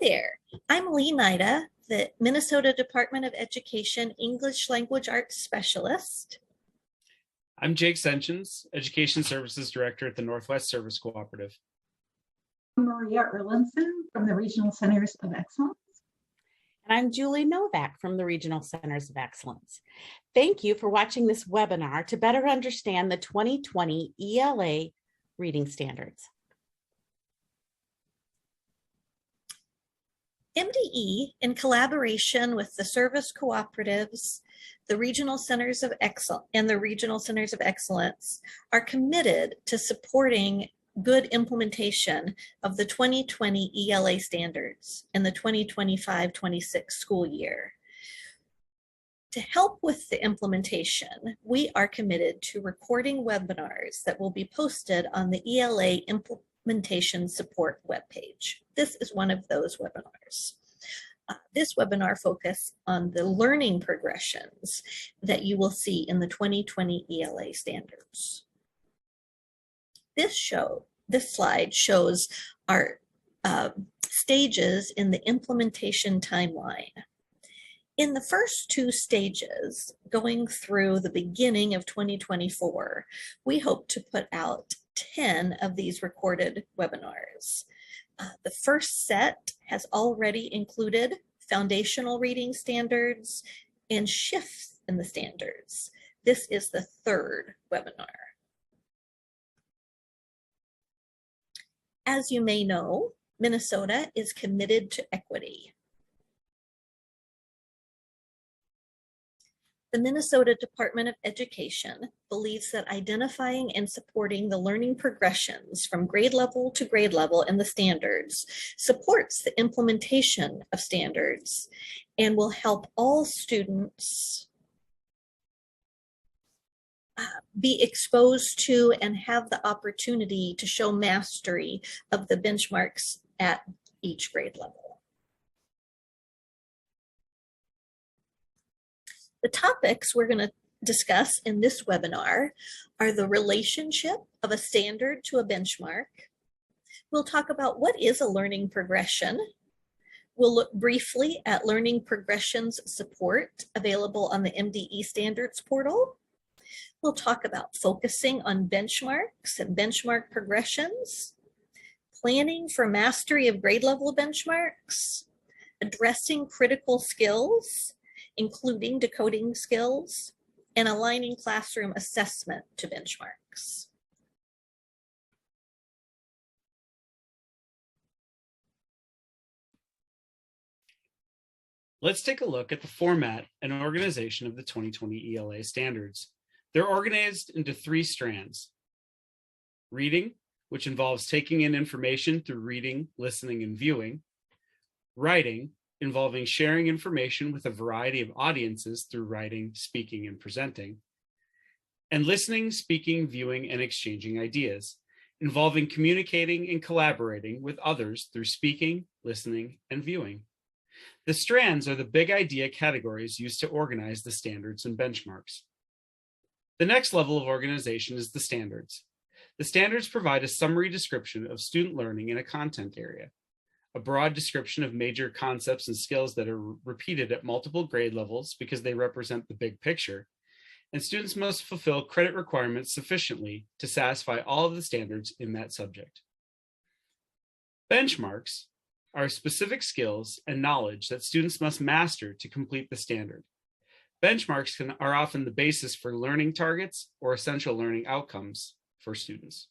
there, I'm Lee Nida, the Minnesota Department of Education English Language Arts Specialist. I'm Jake Senchins, Education Services Director at the Northwest Service Cooperative. I'm Maria Erlandson from the Regional Centers of Excellence. And I'm Julie Novak from the Regional Centers of Excellence. Thank you for watching this webinar to better understand the 2020 ELA reading standards. MDE, in collaboration with the service cooperatives, the Regional Centers of Excellence, and the Regional Centers of Excellence, are committed to supporting good implementation of the 2020 ELA standards in the 2025-26 school year. To help with the implementation, we are committed to recording webinars that will be posted on the ELA Implementation Support webpage. This is one of those webinars. This webinar focuses on the learning progressions that you will see in the 2020 ELA standards. This slide shows our stages in the implementation timeline. In the first two stages, going through the beginning of 2024, we hope to put out 10 of these recorded webinars. The first set has already included foundational reading standards and shifts in the standards. This is the third webinar. As you may know, Minnesota is committed to equity. The Minnesota Department of Education believes that identifying and supporting the learning progressions from grade level to grade level in the standards supports the implementation of standards and will help all students be exposed to and have the opportunity to show mastery of the benchmarks at each grade level. The topics we're going to discuss in this webinar are the relationship of a standard to a benchmark. We'll talk about what is a learning progression. We'll look briefly at learning progressions support available on the MDE standards portal. We'll talk about focusing on benchmarks and benchmark progressions, planning for mastery of grade level benchmarks, addressing critical skills, including decoding skills, and aligning classroom assessment to benchmarks. Let's take a look at the format and organization of the 2020 ELA standards. They're organized into three strands. Reading, which involves taking in information through reading, listening, and viewing. Writing, involving sharing information with a variety of audiences through writing, speaking, and presenting. And listening, speaking, viewing, and exchanging ideas, involving communicating and collaborating with others through speaking, listening, and viewing. The strands are the big idea categories used to organize the standards and benchmarks. The next level of organization is the standards. The standards provide a summary description of student learning in a content area, a broad description of major concepts and skills that are repeated at multiple grade levels because they represent the big picture, and students must fulfill credit requirements sufficiently to satisfy all of the standards in that subject. Benchmarks are specific skills and knowledge that students must master to complete the standard. Benchmarks are often the basis for learning targets or essential learning outcomes for students.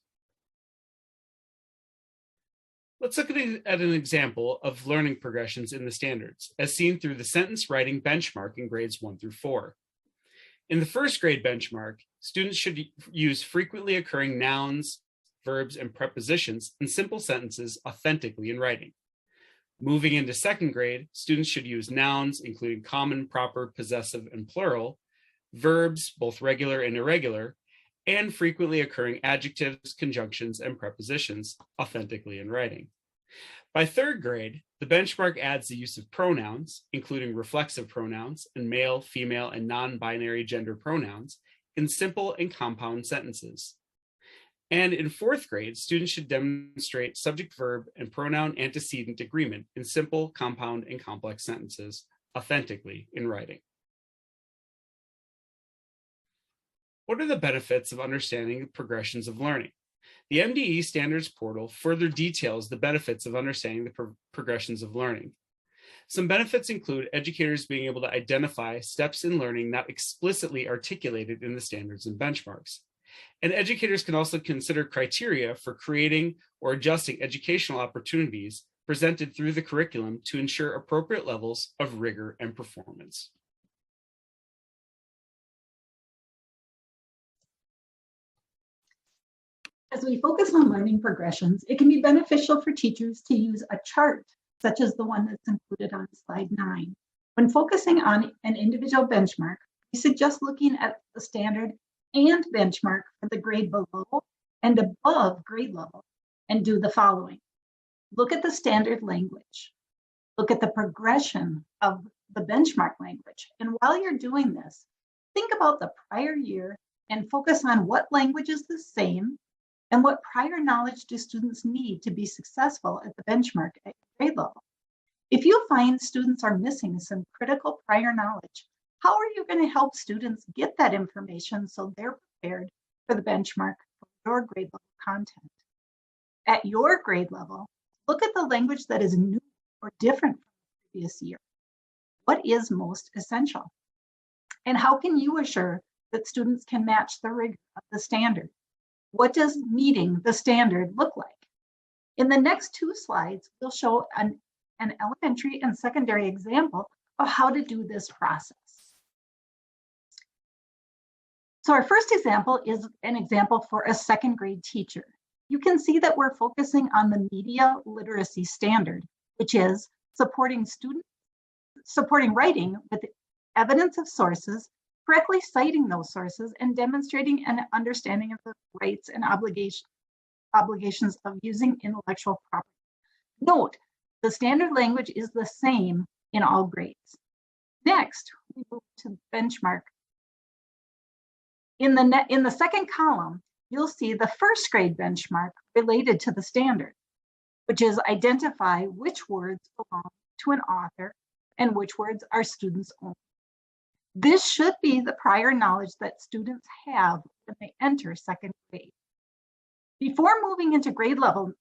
Let's look at an example of learning progressions in the standards, as seen through the sentence writing benchmark in grades 1 through 4. In the first grade benchmark, students should use frequently occurring nouns, verbs, and prepositions in simple sentences authentically in writing. Moving into second grade, students should use nouns, including common, proper, possessive, and plural, verbs, both regular and irregular, and frequently occurring adjectives, conjunctions, and prepositions authentically in writing. By third grade, the benchmark adds the use of pronouns, including reflexive pronouns and male, female, and non-binary gender pronouns in simple and compound sentences. And in fourth grade, students should demonstrate subject, verb, and pronoun antecedent agreement in simple, compound, and complex sentences authentically in writing. What are the benefits of understanding the progressions of learning? The MDE Standards Portal further details the benefits of understanding the progressions of learning. Some benefits include educators being able to identify steps in learning not explicitly articulated in the standards and benchmarks. And educators can also consider criteria for creating or adjusting educational opportunities presented through the curriculum to ensure appropriate levels of rigor and performance. As we focus on learning progressions, it can be beneficial for teachers to use a chart, such as the one that's included on slide 9. When focusing on an individual benchmark, we suggest looking at the standard and benchmark for the grade below and above grade level and do the following. Look at the standard language. Look at the progression of the benchmark language. And while you're doing this, think about the prior year and focus on what language is the same and what prior knowledge do students need to be successful at the benchmark at grade level. If you find students are missing some critical prior knowledge, how are you going to help students get that information so they're prepared for the benchmark for your grade level content? At your grade level, look at the language that is new or different from the previous year. What is most essential? And how can you assure that students can match the rigor of the standard? What does meeting the standard look like? In the next 2 slides, we'll show an elementary and secondary example of how to do this process. So our first example is an example for a 2nd grade teacher. You can see that we're focusing on the media literacy standard, which is supporting writing with evidence of sources, correctly citing those sources, and demonstrating an understanding of the rights and obligations of using intellectual property. Note, the standard language is the same in all grades. Next, we move to benchmark. In the second column, you'll see the 1st grade benchmark related to the standard, which is identify which words belong to an author and which words are students' own. This should be the prior knowledge that students have when they enter 2nd grade. Before moving into grade level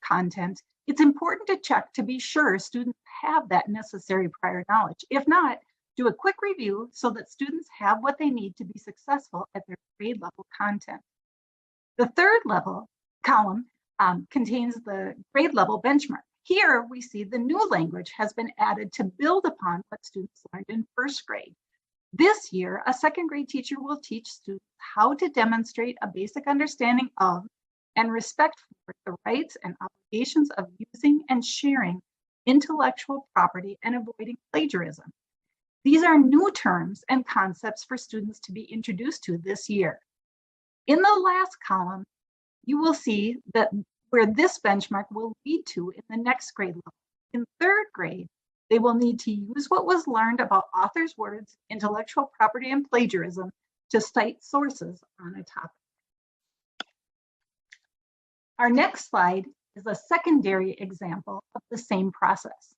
content, it's important to check to be sure students have that necessary prior knowledge. If not, do a quick review so that students have what they need to be successful at their grade level content. The 3rd level column contains the grade level benchmark. Here we see the new language has been added to build upon what students learned in 1st grade. This year, a 2nd grade teacher will teach students how to demonstrate a basic understanding of and respect for the rights and obligations of using and sharing intellectual property and avoiding plagiarism. These are new terms and concepts for students to be introduced to this year. In the last column, you will see that where this benchmark will lead to in the next grade level. In 3rd grade, they will need to use what was learned about authors' words, intellectual property, and plagiarism to cite sources on a topic. Our next slide is a secondary example of the same process.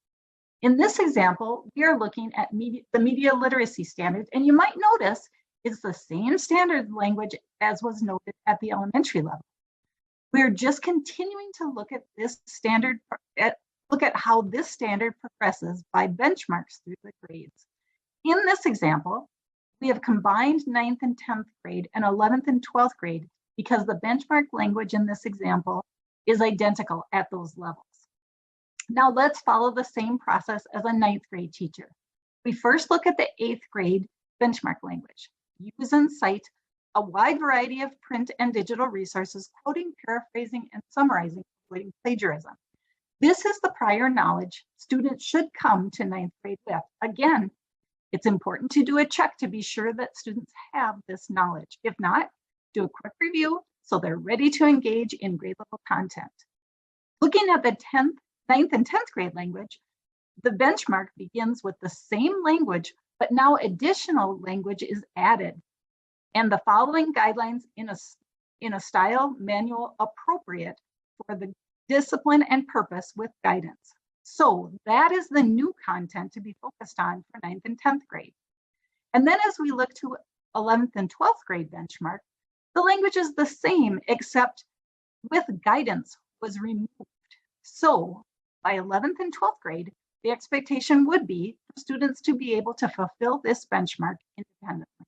In this example, we are looking at the media literacy standards, and you might notice it's the same standard language as was noted at the elementary level. We're just continuing to look at this standard, look at how this standard progresses by benchmarks through the grades. In this example, we have combined 9th and 10th grade and 11th and 12th grade because the benchmark language in this example is identical at those levels. Now let's follow the same process as a 9th grade teacher. We first look at the 8th grade benchmark language. Use and cite a wide variety of print and digital resources, quoting, paraphrasing, and summarizing, avoiding plagiarism. This is the prior knowledge students should come to 9th grade with. Again, it's important to do a check to be sure that students have this knowledge. If not, do a quick review so they're ready to engage in grade level content. Looking at the 9th and 10th grade language, the benchmark begins with the same language, but now additional language is added. And the following guidelines in a in a style manual appropriate for the discipline and purpose with guidance. So that is the new content to be focused on for 9th and 10th grade. And then as we look to 11th and 12th grade benchmark, the language is the same, except with guidance was removed. So by 11th and 12th grade, the expectation would be for students to be able to fulfill this benchmark independently.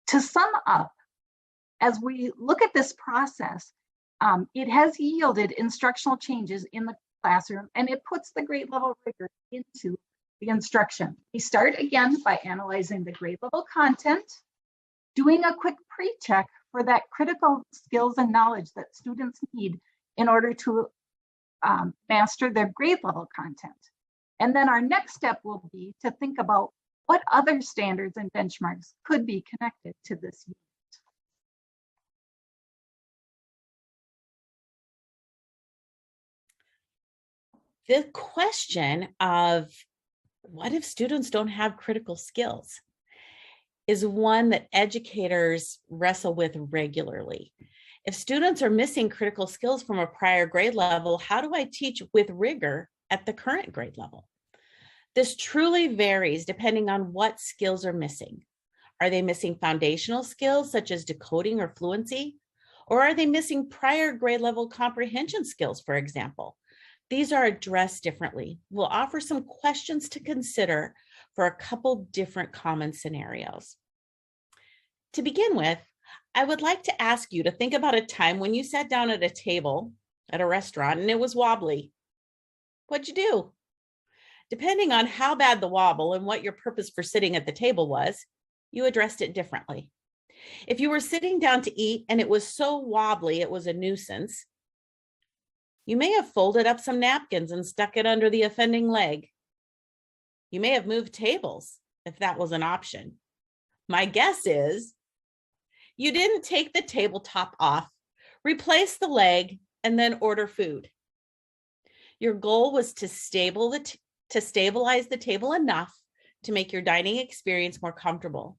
To sum up, as we look at this process, it has yielded instructional changes in the classroom, and it puts the grade level rigor into the instruction. We start again by analyzing the grade level content, doing a quick pre-check for that critical skills and knowledge that students need in order to master their grade level content. And then our next step will be to think about what other standards and benchmarks could be connected to this unit. The question of what if students don't have critical skills is one that educators wrestle with regularly. If students are missing critical skills from a prior grade level, how do I teach with rigor at the current grade level? This truly varies depending on what skills are missing. Are they missing foundational skills such as decoding or fluency? Or are they missing prior grade level comprehension skills, for example? These are addressed differently. We'll offer some questions to consider for a couple different common scenarios. To begin with, I would like to ask you to think about a time when you sat down at a table at a restaurant and it was wobbly. What'd you do? Depending on how bad the wobble and what your purpose for sitting at the table was, you addressed it differently. If you were sitting down to eat and it was so wobbly it was a nuisance, you may have folded up some napkins and stuck it under the offending leg. You may have moved tables if that was an option. My guess is you didn't take the tabletop off, replace the leg, and then order food. Your goal was to stabilize the table enough to make your dining experience more comfortable.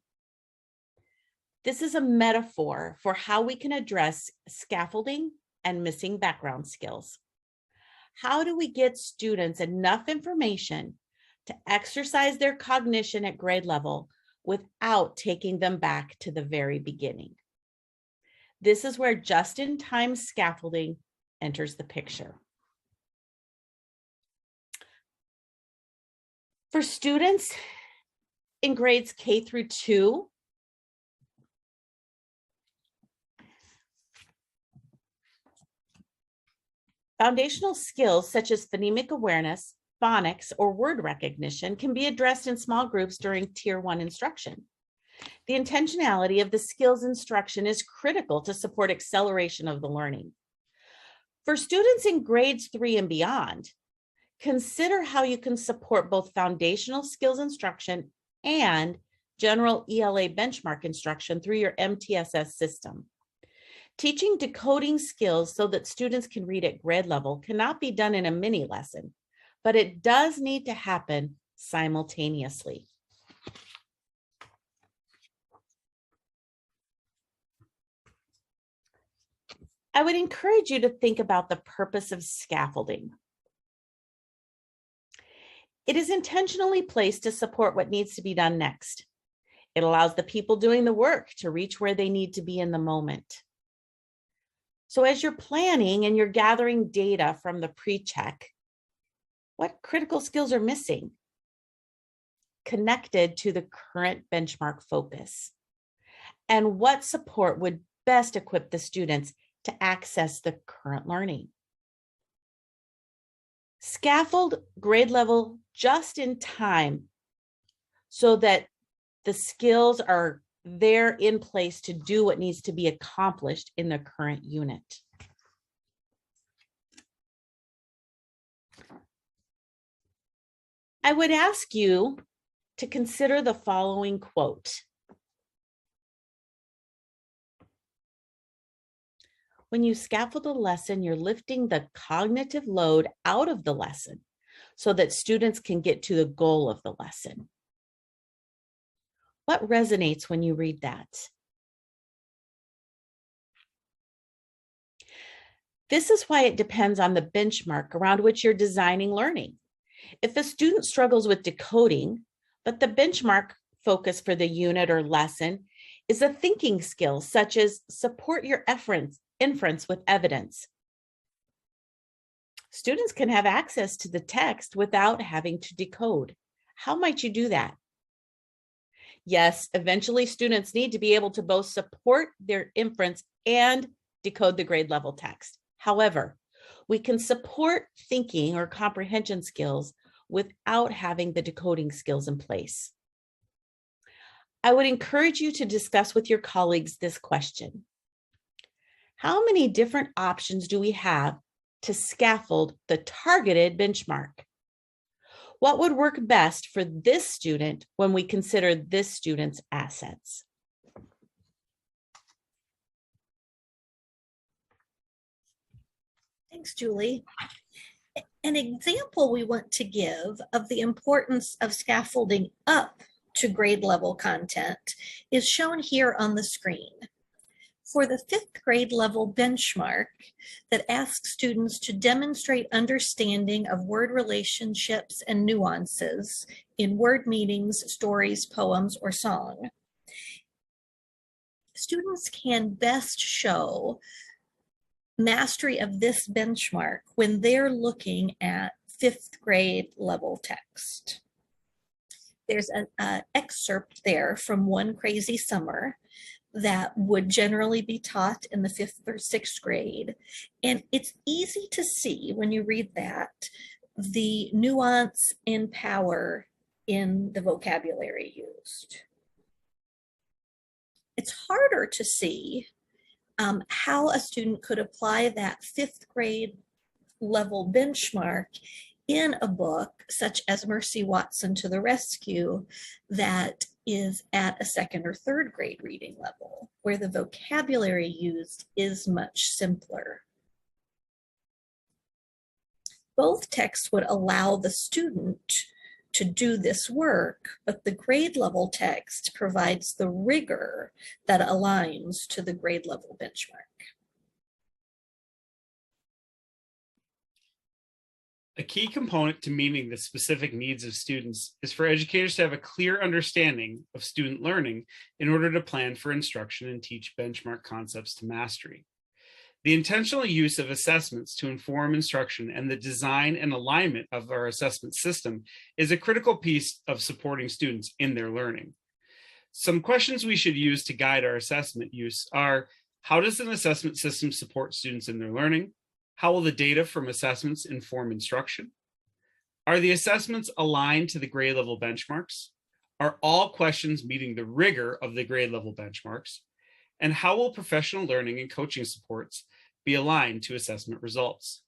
This is a metaphor for how we can address scaffolding and missing background skills. How do we get students enough information to exercise their cognition at grade level without taking them back to the very beginning? This is where just-in-time scaffolding enters the picture. For students in grades K through 2, foundational skills such as phonemic awareness, phonics, or word recognition can be addressed in small groups during Tier 1 instruction. The intentionality of the skills instruction is critical to support acceleration of the learning. For students in grades 3 and beyond, consider how you can support both foundational skills instruction and general ELA benchmark instruction through your MTSS system. Teaching decoding skills so that students can read at grade level cannot be done in a mini lesson, but it does need to happen simultaneously. I would encourage you to think about the purpose of scaffolding. It is intentionally placed to support what needs to be done next. It allows the people doing the work to reach where they need to be in the moment. So as you're planning and you're gathering data from the pre-check, what critical skills are missing connected to the current benchmark focus? And what support would best equip the students to access the current learning? Scaffold grade level just in time so that the skills are there in place to do what needs to be accomplished in the current unit. I would ask you to consider the following quote. When you scaffold a lesson, you're lifting the cognitive load out of the lesson so that students can get to the goal of the lesson. What resonates when you read that? This is why it depends on the benchmark around which you're designing learning. If a student struggles with decoding, but the benchmark focus for the unit or lesson is a thinking skill, such as support your inference with evidence. Students can have access to the text without having to decode. How might you do that? Yes, eventually students need to be able to both support their inference and decode the grade level text. However, we can support thinking or comprehension skills without having the decoding skills in place. I would encourage you to discuss with your colleagues this question. How many different options do we have to scaffold the targeted benchmark? What would work best for this student when we consider this student's assets? Thanks, Julie. An example we want to give of the importance of scaffolding up to grade level content is shown here on the screen. For the 5th grade level benchmark that asks students to demonstrate understanding of word relationships and nuances in word meanings, stories, poems, or song, students can best show mastery of this benchmark when they're looking at 5th grade level text. There's an excerpt there from One Crazy Summer that would generally be taught in the 5th or 6th grade. And it's easy to see when you read that, the nuance and power in the vocabulary used. It's harder to see how a student could apply that 5th grade level benchmark in a book such as Mercy Watson to the Rescue that is at a 2nd or 3rd grade reading level, where the vocabulary used is much simpler. Both texts would allow the student to do this work, but the grade level text provides the rigor that aligns to the grade level benchmark. A key component to meeting the specific needs of students is for educators to have a clear understanding of student learning in order to plan for instruction and teach benchmark concepts to mastery. The intentional use of assessments to inform instruction and the design and alignment of our assessment system is a critical piece of supporting students in their learning. Some questions we should use to guide our assessment use are, how does an assessment system support students in their learning? How will the data from assessments inform instruction? Are the assessments aligned to the grade level benchmarks? Are all questions meeting the rigor of the grade level benchmarks? And how will professional learning and coaching supports be aligned to assessment results?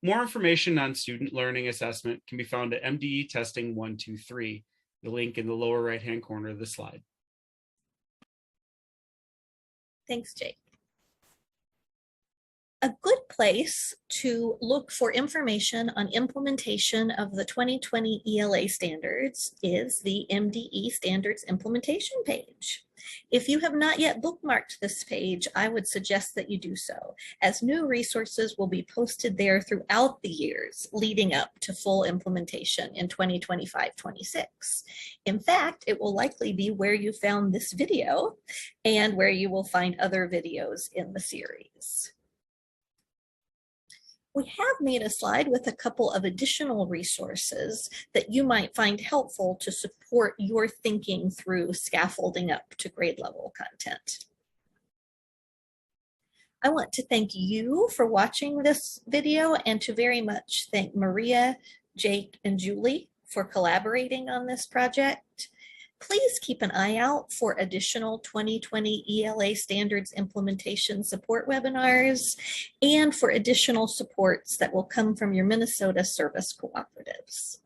More information on student learning assessment can be found at MDE Testing 123, the link in the lower right-hand corner of the slide. Thanks, Jake. A good place to look for information on implementation of the 2020 ELA standards is the MDE Standards Implementation page. If you have not yet bookmarked this page, I would suggest that you do so, as new resources will be posted there throughout the years leading up to full implementation in 2025-26. In fact, it will likely be where you found this video and where you will find other videos in the series. We have made a slide with a couple of additional resources that you might find helpful to support your thinking through scaffolding up to grade level content. I want to thank you for watching this video and to very much thank Maria, Jake, and Julie for collaborating on this project. Please keep an eye out for additional 2020 ELA standards implementation support webinars and for additional supports that will come from your Minnesota service cooperatives.